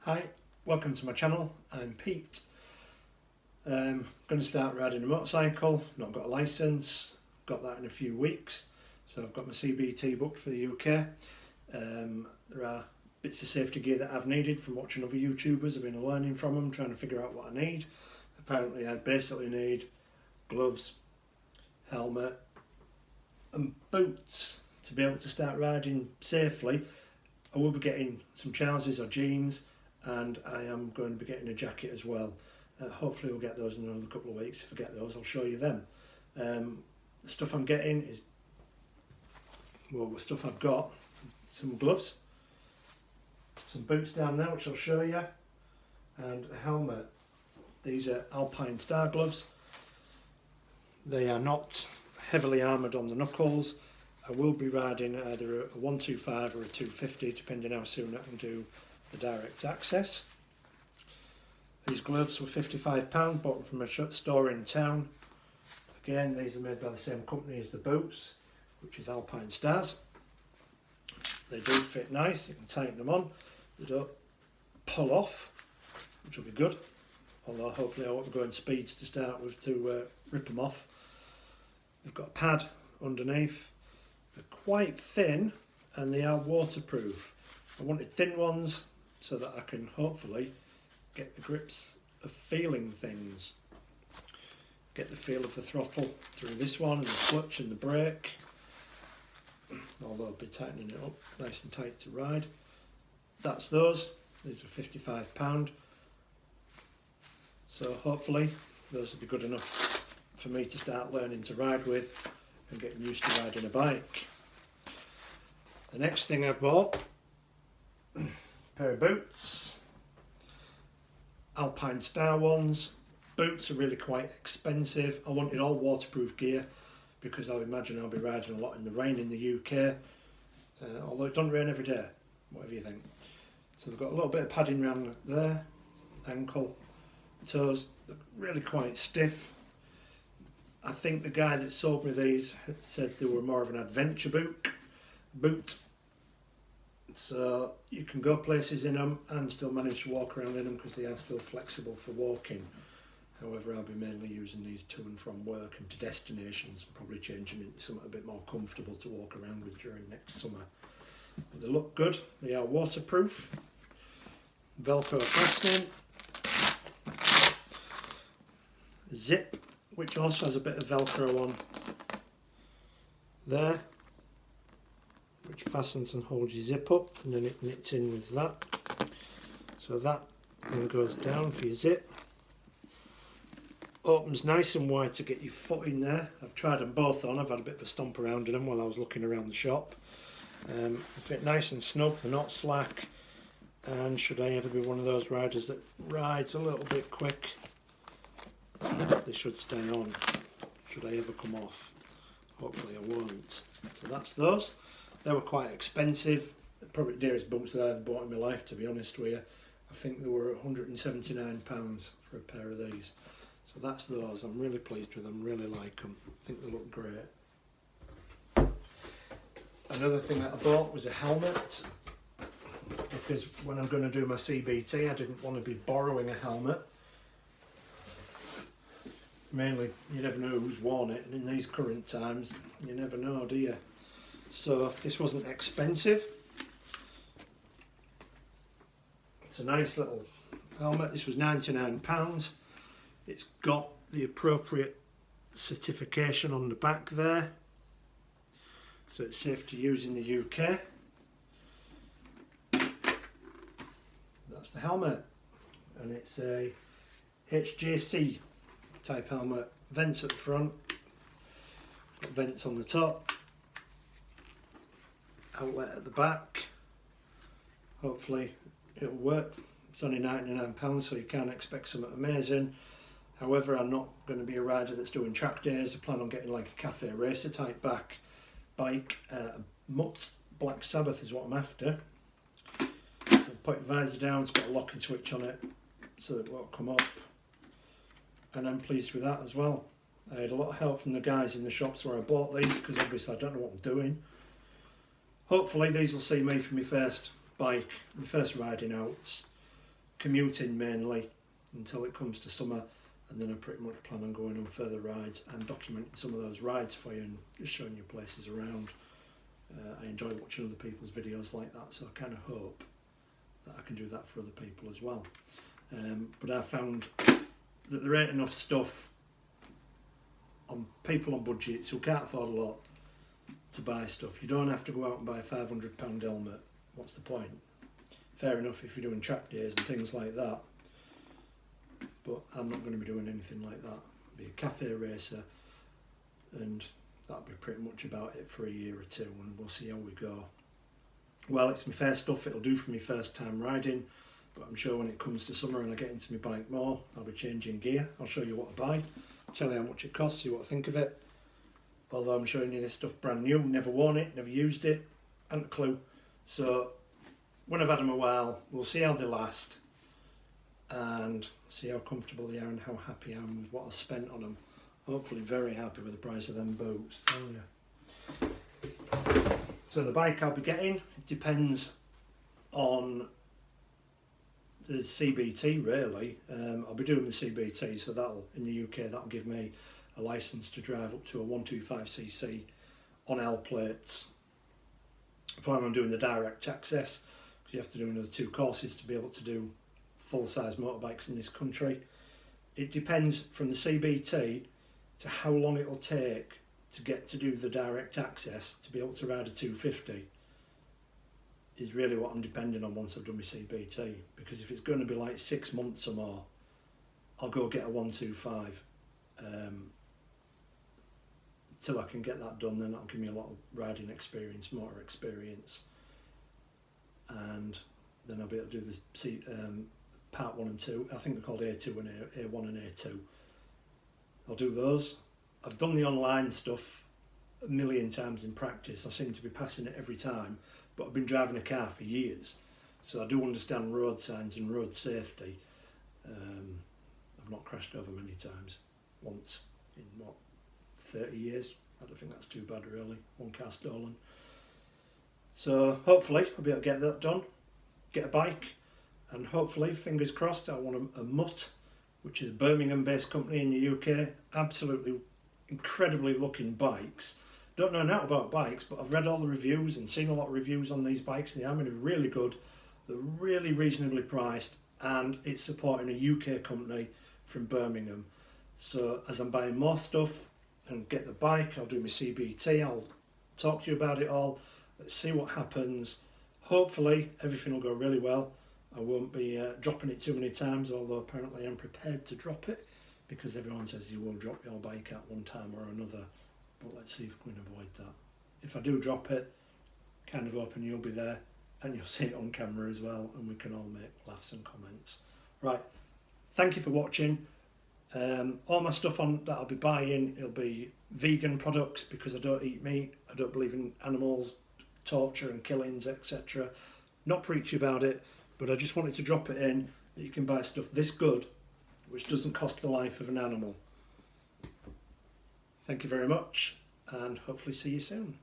Hi, welcome to my channel. I'm Pete. Going to start riding a motorcycle. Not got a licence, got that in a few weeks. So I've got my CBT booked for the UK. There are bits of safety gear that I've needed from watching other YouTubers. I've been learning from them, trying to figure out what I need. Apparently I basically need gloves, helmet and boots to be able to start riding safely. I will be getting some trousers or jeans, and I am going to be getting a jacket as well. Hopefully we'll get those in another couple of weeks. If I get those, I'll show you them. The stuff I'm getting is, well, the stuff I've got, some gloves, some boots down there, which I'll show you, and a helmet. These are Alpine-Star gloves. They are not heavily armoured on the knuckles. I will be riding either a 125 or a 250, depending how soon I can do the direct access. These gloves were £55, bought them from a store in town. Again, these are made by the same company as the boots, which is Alpine-Stars. They do fit nice, you can tighten them on. They don't pull off, which will be good. Although hopefully I won't be going speeds to start with to rip them off. They've got a pad underneath. They're quite thin and they are waterproof. I wanted thin ones so that I can hopefully get the grips of feeling things. Get the feel of the throttle through this one, and the clutch and the brake. Although I'll be tightening it up nice and tight to ride. That's those. These are £55. So hopefully those will be good enough for me to start learning to ride with and getting used to riding a bike. The next thing I bought, a pair of boots, Alpine-Star ones. Boots are really quite expensive. I wanted all waterproof gear because I imagine I'll be riding a lot in the rain in the UK, although it doesn't rain every day, whatever you think. So they've got a little bit of padding around there, ankle, toes, they're really quite stiff. I think the guy that sold me these said they were more of an adventure boot. So you can go places in them and still manage to walk around in them because they are still flexible for walking. However, I'll be mainly using these to and from work and to destinations, probably changing into something a bit more comfortable to walk around with during next summer. But they look good, they are waterproof, Velcro fastening, zip, which also has a bit of Velcro on there, which fastens and holds your zip up, and then it knits in with that. So that then goes down for your zip. Opens nice and wide to get your foot in there. I've tried them both on, I've had a bit of a stomp around in them while I was looking around the shop. They fit nice and snug, they're not slack, and should I ever be one of those riders that rides a little bit quick, they should stay on. Should I ever come off? Hopefully I won't. So that's those. They were quite expensive, probably the dearest boots that I've ever bought in my life, to be honest with you. I think they were £179 for a pair of these. So that's those. I'm really pleased with them, really like them. I think they look great. Another thing that I bought was a helmet, because when I'm going to do my CBT I didn't want to be borrowing a helmet. Mainly, you never know who's worn it, and in these current times you never know, do you? So this wasn't expensive. It's a nice little helmet. This was £99. It's got the appropriate certification on the back there, so it's safe to use in the UK. That's the helmet, and it's a HJC type helmet. Vents at the front, got vents on the top, outlet at the back. Hopefully it'll work. It's only £99, so you can't expect something amazing. However, I'm not going to be a rider that's doing track days. I plan on getting like a cafe racer type bike. Mutt Black Sabbath is what I'm after. I'll put the visor down, it's got a locking switch on it so that it won't come up. And I'm pleased with that as well. I had a lot of help from the guys in the shops where I bought these, because obviously I don't know what I'm doing. Hopefully these will see me for my first bike, my first riding out. commuting mainly until it comes to summer, and then I pretty much plan on going on further rides and documenting some of those rides for you and just showing you places around. I enjoy watching other people's videos like that, so I kind of hope that I can do that for other people as well. But I found that there ain't enough stuff on people on budgets who can't afford a lot to buy stuff. You don't have to go out and buy a £500 helmet. What's the point? Fair enough if you're doing track days and things like that, but I'm not going to be doing anything like that. I'll be a cafe racer, and that'll be pretty much about it for a year or two, and we'll see how we go. Well, it's my first stuff, it'll do for me first time riding, but I'm sure when it comes to summer and I get into my bike more, I'll be changing gear. I'll show you what I buy, tell you how much it costs, see what I think of it. Although I'm showing you this stuff brand new, never worn it, never used it, hadn't a clue. So when I've had them a while, we'll see how they last and see how comfortable they are and how happy I am with what I spent on them. Hopefully very happy with the price of them boots. Oh yeah. So the bike I'll be getting depends on the CBT really. I'll be doing the CBT, so that'll, in the UK, that'll give me a license to drive up to a 125cc on L plates. I plan on doing the direct access, because you have to do another 2 courses to be able to do full-size motorbikes in this country. It depends from the CBT to how long it'll take to get to do the direct access to be able to ride a 250 is really what I'm depending on once I've done my CBT, because if it's going to be like 6 months or more, I'll go get a 125 till I can get that done. Then that'll give me a lot of riding experience, motor experience, and then I'll be able to do the part 1 and 2. I think they're called A2 and A1 and A2. I'll do those. I've done the online stuff a million times in practice. I seem to be passing it every time, but I've been driving a car for years, so I do understand road signs and road safety. I've not crashed over many times. Once in 30 years. I don't think that's too bad really. 1 car stolen. So hopefully I'll be able to get that done, get a bike, and hopefully, fingers crossed, I want a Mutt, which is a Birmingham based company in the UK. Absolutely incredibly looking bikes. Don't know enough about bikes, but I've read all the reviews and seen a lot of reviews on these bikes, and they are really good. They're really reasonably priced, and it's supporting a UK company from Birmingham. So as I'm buying more stuff and get the bike, I'll do my CBT, I'll talk to you about it all. Let's see what happens. Hopefully everything will go really well. I won't be dropping it too many times, although apparently I'm prepared to drop it, because everyone says you will drop your bike at one time or another. But let's see if we can avoid that. If I do drop it, kind of hoping you'll be there and you'll see it on camera as well, and we can all make laughs and comments. Right, thank you for watching. All my stuff on that I'll be buying, it'll be vegan products, because I don't eat meat. I don't believe in animals, torture and killings, etc. Not preachy about it, but I just wanted to drop it in that you can buy stuff this good which doesn't cost the life of an animal. Thank you very much, and hopefully see you soon.